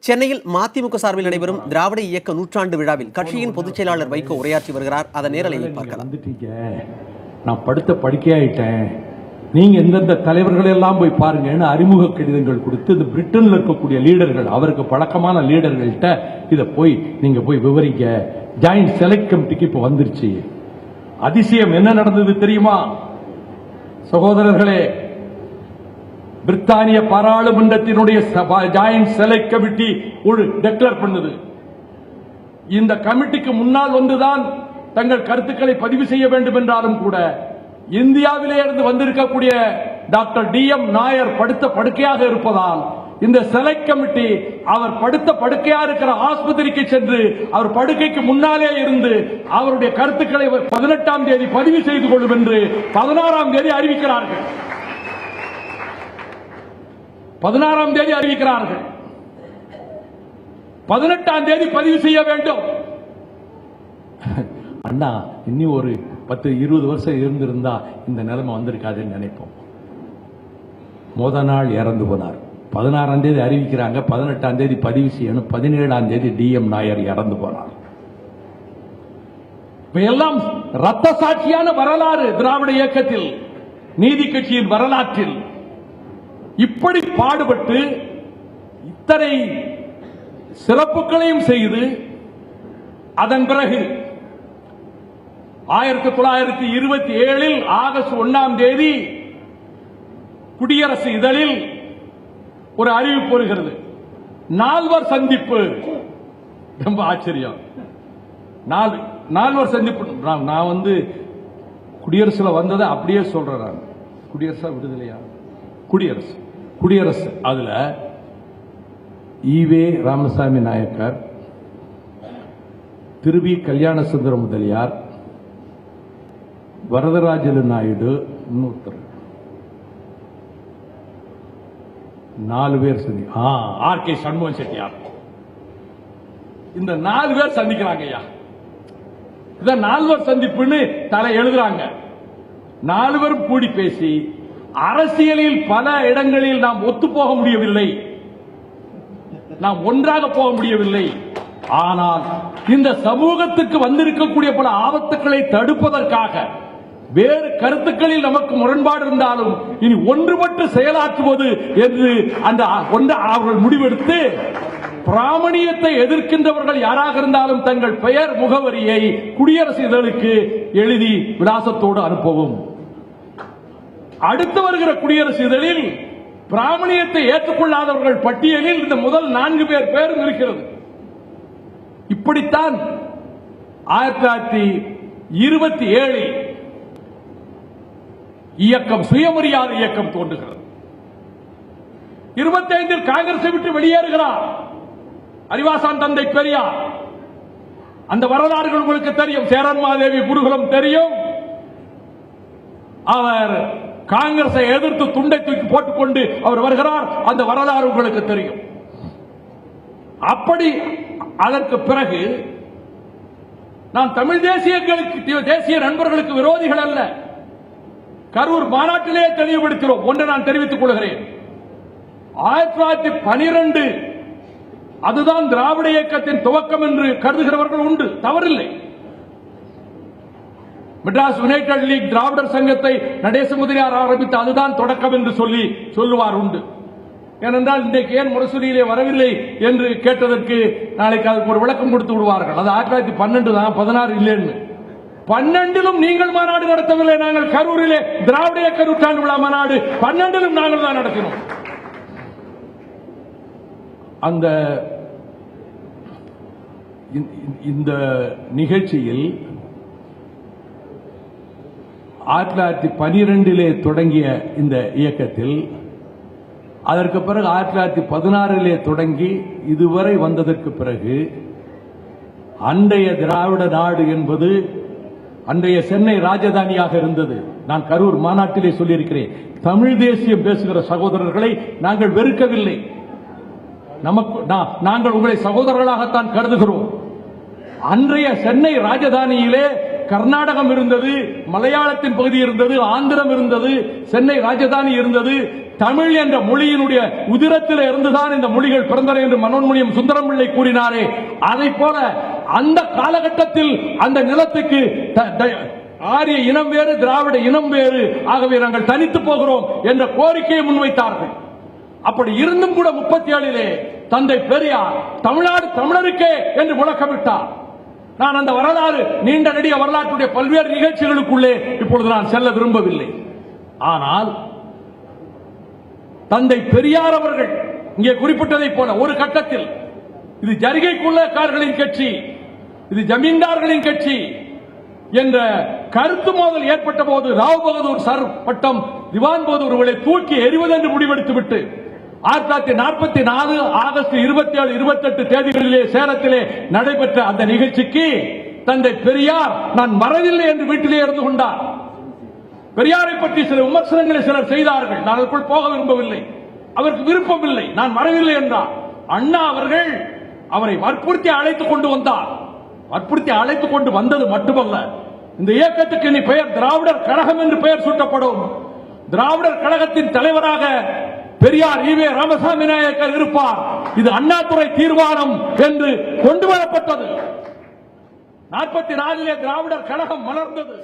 சென்னையில் மதிமுக சார்பில் நடைபெறும் திராவிட இயக்க நூற்றாண்டு விழாவில் கட்சியின் பொதுச் செயலாளர் வைகோ உரையாற்றி வருகிறார். அதன் நேரலையை பார்க்கலாம். நான் படுத்த படுக்கையாயிட்டேன், நீங்க எந்தெந்த தலைவர்கள் எல்லாம் போய் பாருங்கன்னு அறிமுக கடிதங்கள் கொடுத்து இந்த பிரிட்டன்ல இருக்கக்கூடிய லீடர்கள், அவருக்கு பழக்கமான லீடர்கள்ட்ட இத போய் நீங்க போய் விவரிக்க. ஜாயிண்ட் செலக்ட் கமிட்டிக்கு இப்ப வந்துருச்சு. அதிசயம் என்ன நடந்தது தெரியுமா சகோதரர்களே? பிரித்தானிய பாராளுமன்றத்தினுடைய ஜாயிண்ட் செலக்ட் கமிட்டி ஒரு டெக்ளேர் பண்ணுது. இந்த கமிட்டிக்கு முன்னால் வந்துதான் தங்கள் கருத்துக்களை பதிவு செய்ய வேண்டும் என்றாலும் கூட இந்தியாவிலே இருந்து வந்திருக்கக்கூடிய டாக்டர் DM நாயர் படுத்த படுக்கையாக இருப்பதால் இந்த செலக்ட் கமிட்டி அவர் படுத்த படுக்கையா இருக்கிற ஆஸ்பத்திரிக்கு சென்று அவர் படுக்கைக்கு முன்னாலே இருந்து அவருடைய கருத்துக்களை 18ஆம் தேதி பதிவு செய்து கொள்ளும் என்று 16ஆம் தேதி அறிவிக்கிறார்கள். 16ஆம் தேதி அறிவிக்கிறார்கள். 18ஆம் தேதி பதிவு செய்ய வேண்டும். அண்ணா இன்னும் ஒரு 10-20 வருஷம் இருந்திருந்தா இந்த நிலைமை வந்திருக்காதுன்னு நினைப்போம். முத நாள் இறந்து போனார். 16ஆம் தேதி அறிவிக்கிறாங்க, 18ஆம் தேதி பதிவு செய்யணும். 17ஆம் தேதி DM நாயர் இறந்து போனார். எல்லாம் ரத்த சாட்சியான வரலாறு திராவிட இயக்கத்தில், நீதி கட்சியின் வரலாற்றில். இப்படி பாடுபட்டு இத்தனை சிறப்புகளையும் செய்து அதன் பிறகு 1927 ஆகஸ்ட் 1ஆம் தேதி குடியரசு இதழில் ஒரு அறிவிப்பு வருகிறது. 4வர் சந்திப்பு. ரொம்ப ஆச்சரியம். 4வர் சந்திப்பு. நான் வந்து குடியரசுல வந்ததை அப்படியே சொல்றேன். குடியரசா விடுதலையா? குடியரசு. அதுல ஈவே ராமசாமி நாயக்கர், திருவி கல்யாண சுந்தர முதலியார், வரதராஜலு நாயுடு, இன்னொருத்தர் 4 பேர் சந்தி. RK சண்முகன் செட்டியார். இந்த 4 பேர் சந்திக்கிறாங்க ஐயா. இத 4வர் சந்திப்புன்னு தலை எழுதுறாங்க. 4 பேரும் கூடி பேசி அரசியலில் பல இடங்களில் நாம் ஒத்து போக முடியவில்லை, நாம் ஒன்றாக போக முடியவில்லை. ஆனால் இந்த சமூகத்துக்கு வந்திருக்கக்கூடிய பல ஆபத்துக்களை தடுப்பதற்காக வேறு கருத்துக்களில் நமக்கு முரண்பாடு இருந்தாலும் இனி ஒன்றுபட்டு செயலாற்றுவது என்று அந்த அவர்கள் முடிவெடுத்து பிராமணியத்தை எதிர்க்கின்றவர்கள் யாராக இருந்தாலும் தங்கள் பெயர் முகவரியை குடியரசு இதழுக்கு எழுதி விலாசத்தோடு அனுப்பவும். அடுத்து வருகிற குடியரசு இதழில் பிராமணியத்தை ஏற்றுக்கொள்ளாதவர்கள் பட்டியலில் இந்த முதல் 4 பேர் பேரும் இருக்கிறது. இப்படித்தான் 1927 இயக்கம், சுயமரியாதை இயக்கம் தோன்றுகிறது. 25 காங்கிரஸை விட்டு வெளியேறுகிறார் அறிவாசான் தந்தை பெரியார். அந்த வரலாறுகள் உங்களுக்கு தெரியும். சேரன்மாதேவி குருகுலம் தெரியும். அவர் காங்கிரஸை எதிர்த்து துண்டை தூக்கி போட்டுக்கொண்டு அவர் வருகிறார். அந்த வரலாறு உங்களுக்கு தெரியும். அப்படி அதற்கு பிறகு நான் தமிழ் தேசிய நண்பர்களுக்கு விரோதிகள் அல்ல. கரூர் மாநாட்டிலே தெளிவுபடுத்தினோம். ஒன்றை நான் தெரிவித்துக் கொள்கிறேன். 1912 அதுதான் திராவிட இயக்கத்தின் துவக்கம் என்று கருதுகிறவர்கள் உண்டு, தவறில்லை. மெட்ராஸ் யுனைடெட் லீக் திராவிடர் சங்கத்தை நடேச முதலியார் ஆரம்பித்து அதுதான் தொடக்கம் என்று சொல்லுவார் உண்டு. ஏனென்றால் இன்றைக்கு ஏன் முரசொலியிலே வரவில்லை என்று கேட்டதற்கு நாளைக்கு அதுக்கு ஒரு விளக்கம் கொடுத்து விடுவார்கள். அது 1912 தான், 16 இல்லைன்னு. 12லும் நீங்கள் மாநாடு நடத்தவில்லை. நாங்கள் கரூரிலே திராவிட இயக்க நூற்றாண்டு விழா மாநாடு 12லும் நாங்கள் தான் நடத்தினோம். அந்த இந்த நிகழ்ச்சியில் 1912 தொடங்கிய இந்த இயக்கத்தில் அதற்கு பிறகு 1916 தொடங்கி இதுவரை வந்ததற்கு பிறகு அன்றைய திராவிட நாடு என்பது அன்றைய சென்னை ராஜதானியாக இருந்தது. நான் கரூர் மாநாட்டிலே சொல்லியிருக்கிறேன். தமிழ் தேசியம் பேசுகிற சகோதரர்களை நாங்கள் வெறுக்கவில்லை. நாங்கள் உங்களை சகோதரர்களாகத்தான் கருதுகிறோம். அன்றைய சென்னை ராஜதானியிலே கர்நாடகம் இருந்தது, மலையாளத்தின் பகுதி இருந்தது, ஆந்திரம் இருந்தது, சென்னை ராஜதானி இருந்தது. தமிழ் என்ற மொழியினுடைய உதிரத்தில் இருந்துதான் இந்த மொழிகள் பிறந்தன என்று மனோன்மணியம் சுந்தரம்பிள்ளை கூறினாரே, அதை போல அந்த காலகட்டத்தில் அந்த நிலத்துக்கு ஆரிய இனம் வேறு, திராவிட இனம் வேறு, ஆகவே நாங்கள் தனித்து போகிறோம் என்ற கோரிக்கையை முன்வைத்தார்கள். அப்படி இருந்தும் கூட 37 தந்தை பெரியார் தமிழ்நாடு தமிழருக்கே என்று முழக்கமிட்டார். நான் அந்த வரலாறு, நீண்ட நெடிய வரலாற்றுடைய பல்வேறு நிகழ்ச்சிகளுக்குள்ளே இப்பொழுது நான் செல்ல விரும்பவில்லை. ஆனால் தந்தை பெரியார் அவர்கள் இங்கே குறிப்பிட்டதை போல ஒரு கட்டத்தில் இது ஜரிகைக்குள்ளக்காரர்களின் கட்சி, இது ஜமீன்தார்களின் கட்சி என்ற கருத்து மோதல் ஏற்பட்ட போது ராவ் பகதூர் சர் பட்டம் திவான் பகதூர்களை தூக்கி எறிவதென்று முடிவெடுத்துவிட்டு 1944 ஆகஸ்ட் 27, 28 தேதிகளிலே சேலத்திலே நடைபெற்ற அந்த நிகழ்ச்சிக்கு தந்தை பெரியார் நான் வரவில்லை என்று வீட்டிலே இருந்து கொண்டார். பெரியாரை பற்றி சில விமர்சனங்களை சிலர் செய்தார்கள். நான் அதற்குள் போக விரும்பவில்லை, அவருக்கு விருப்பமில்லை, நான் வரவில்லை என்றார். அண்ணா அவர்கள் அவரை வற்புறுத்தி அழைத்துக் கொண்டு வந்தார். வற்புறுத்தி அழைத்துக் கொண்டு வந்தது மட்டுமல்ல, இந்த இயக்கத்துக்கு இனி பெயர் திராவிடர் கழகம் என்று பெயர் சூட்டப்படும். திராவிடர் கழகத்தின் தலைவராக பெரியார் ஈவே ராமசாமி நாயக்கர் இருப்பார். இது அண்ணாதுரை தீர்மானம் என்று கொண்டு வரப்பட்டது. 44 திராவிடர் கழகம் மலர்ந்தது.